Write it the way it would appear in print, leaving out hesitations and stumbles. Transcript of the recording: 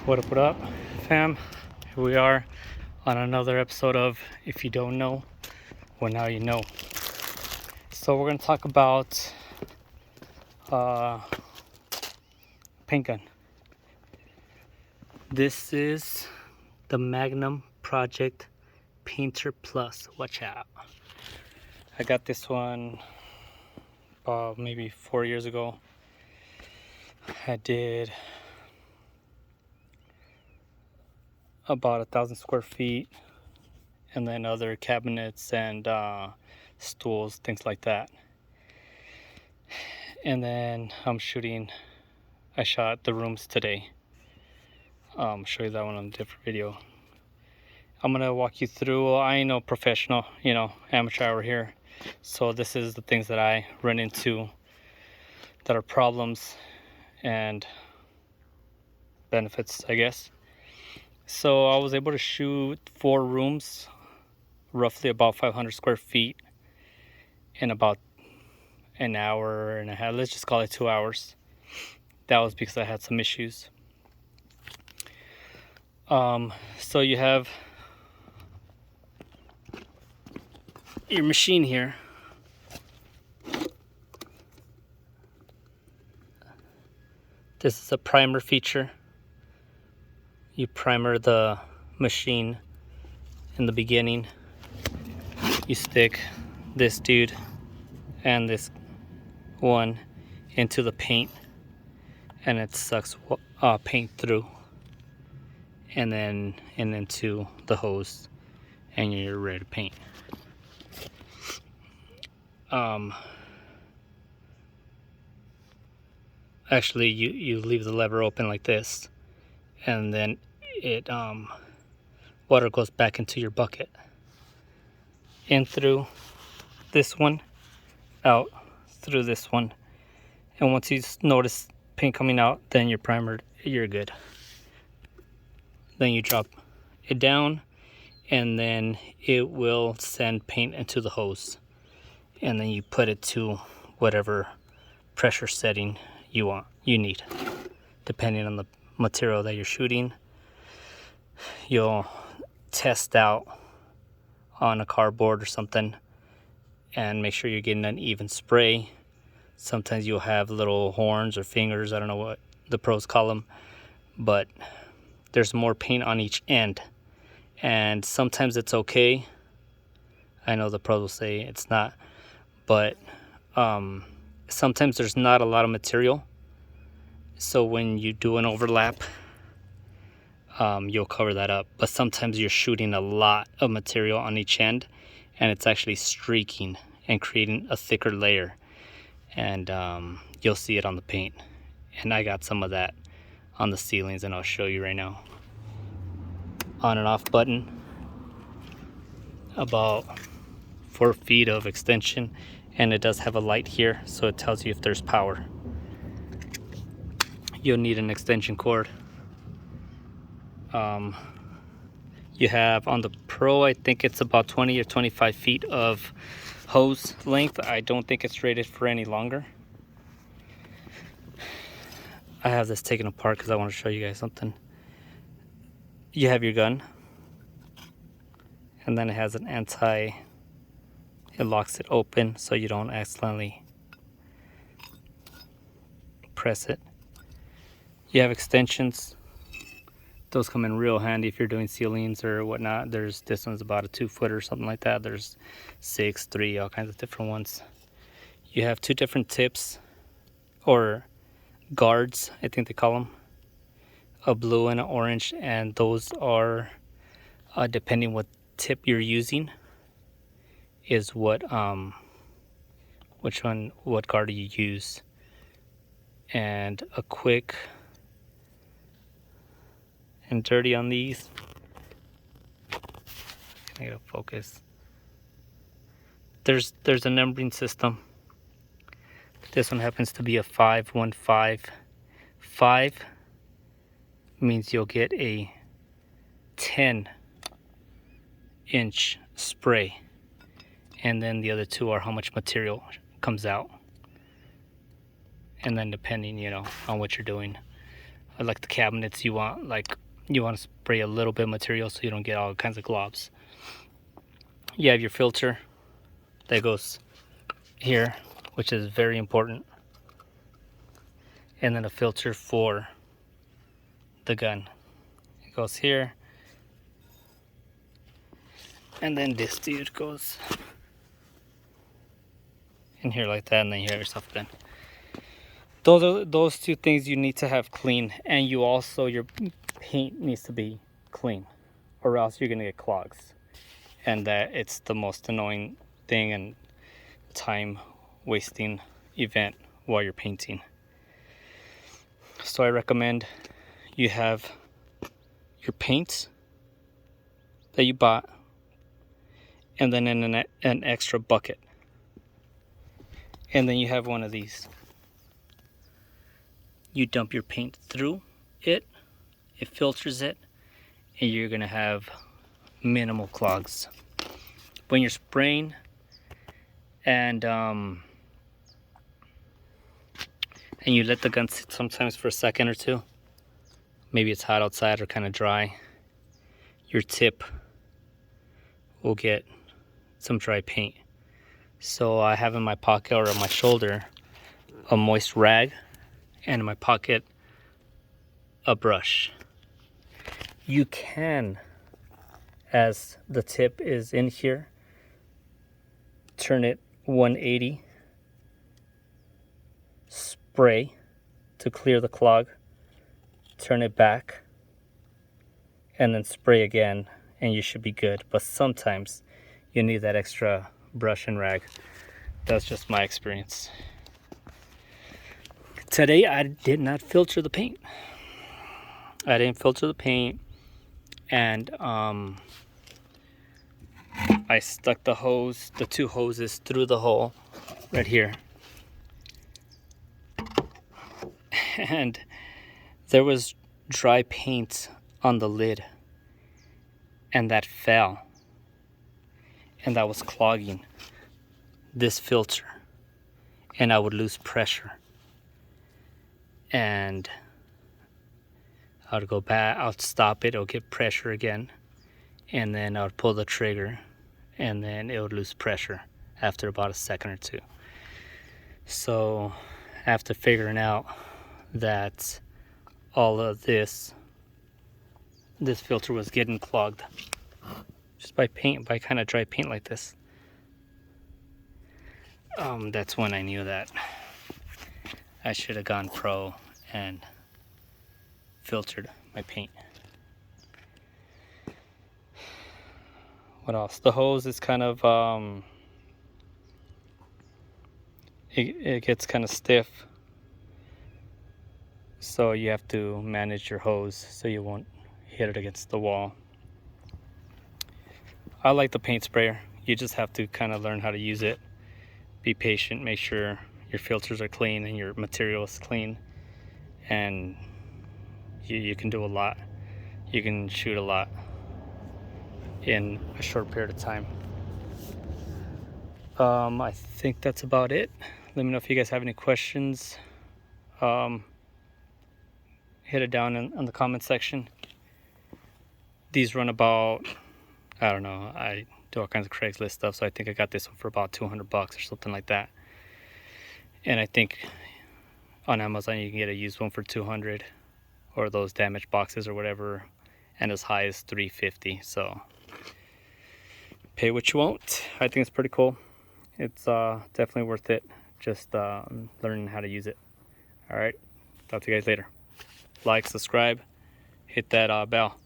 What up, fam? Here we are on another episode of If You Don't Know, well, now you know. So we're going to talk about paint gun. This is the Magnum Project Painter Plus. Watch out. I got this one maybe 4 years ago. I did about 1,000 square feet, and then other cabinets and stools, things like that. And then I shot the rooms today. Show you that one on a different video. I'm gonna walk you through. I ain't no professional, amateur hour here. So this is the things that I run into that are problems and benefits, I guess. So I was able to shoot 4 rooms, roughly about 500 square feet, in about an hour and a half. Let's just call it 2 hours. That was because I had some issues. So you have your machine here. This is a primer feature. You primer the machine in the beginning. You stick this dude and this one into the paint, and it sucks paint through, and then into the hose, and you're ready to paint. Actually, you leave the lever open like this, and then it water goes back into your bucket, in through this one, out through this one, and once you notice paint coming out, then you're primered, you're good. Then you drop it down, and then it will send paint into the hose, and then you put it to whatever pressure setting you need, depending on the material that you're shooting. You'll test out on a cardboard or something and make sure you're getting an even spray. Sometimes you'll have little horns or fingers, I don't know what the pros call them, but there's more paint on each end, and sometimes it's okay. I know the pros will say it's not, but sometimes there's not a lot of material, so when you do an overlap, you'll cover that up. But sometimes you're shooting a lot of material on each end, and it's actually streaking and creating a thicker layer, and you'll see it on the paint. And I got some of that on the ceilings, and I'll show you right now. On and off button, about 4 feet of extension, and it does have a light here, so it tells you if there's power. You'll need an extension cord. You have on the Pro, I think it's about 20 or 25 feet of hose length. I don't think it's rated for any longer. I have this taken apart because I want to show you guys something. You have your gun, and then it has an it locks it open so you don't accidentally press it. You have extensions. Those come in real handy if you're doing ceilings or whatnot. This one's about a 2 foot or something like that. There's 6, 3, all kinds of different ones. You have 2 different tips, or guards, I think they call them, a blue and an orange, and those are depending what tip you're using is what guard you use. And a quick and dirty on these. Can I get a focus? There's a numbering system. This one happens to be a 515. 5 means you'll get a 10-inch spray, and then the other 2 are how much material comes out, and then depending on what you're doing. like the cabinets, you want to spray a little bit of material so you don't get all kinds of globs. You have your filter that goes here, which is very important, and then a filter for the gun. It goes here, and then this dude goes in here like that, and then you have yourself a gun. Those two things you need to have clean, and your paint needs to be clean, or else you're gonna get clogs, and that it's the most annoying thing and time wasting event while you're painting. So I recommend you have your paint that you bought, and then in an extra bucket, and then you have one of these. You dump your paint through it, it filters it, and you're gonna have minimal clogs. When you're spraying and you let the gun sit sometimes for a second or two, maybe it's hot outside or kind of dry, your tip will get some dry paint. So I have in my pocket or on my shoulder a moist rag, and in my pocket a brush. You can, as the tip is in here, turn it 180, spray to clear the clog, turn it back, and then spray again, and you should be good. But sometimes you need that extra brush and rag. That's just my experience. Today I did not filter the paint. I didn't filter the paint, and I stuck the two hoses through the hole right here, and there was dry paint on the lid, and that fell, and that was clogging this filter, and I would lose pressure, and I would go back, I would stop it, it would get pressure again, and then I would pull the trigger, and then it would lose pressure after about a second or two. So after figuring out that all of this filter was getting clogged just by kind of dry paint like this, that's when I knew that I should have gone pro and filtered my paint. What else? The hose is kind of it gets kind of stiff, so you have to manage your hose so you won't hit it against the wall. I like the paint sprayer. You just have to kind of learn how to use it. Be patient, make sure your filters are clean and your material is clean, and you can do a lot. You can shoot a lot in a short period of time. I think that's about it. Let me know if you guys have any questions. Hit it down in the comment section. These run about, I don't know, I do all kinds of Craigslist stuff, so I think I got this one for about $200 or something like that. And I think on Amazon you can get a used one for $200, or those damaged boxes or whatever, and as high as $350. So pay what you want. I think it's pretty cool. It's definitely worth it, just learning how to use it. All right, talk to you guys later. Like, subscribe, hit that bell.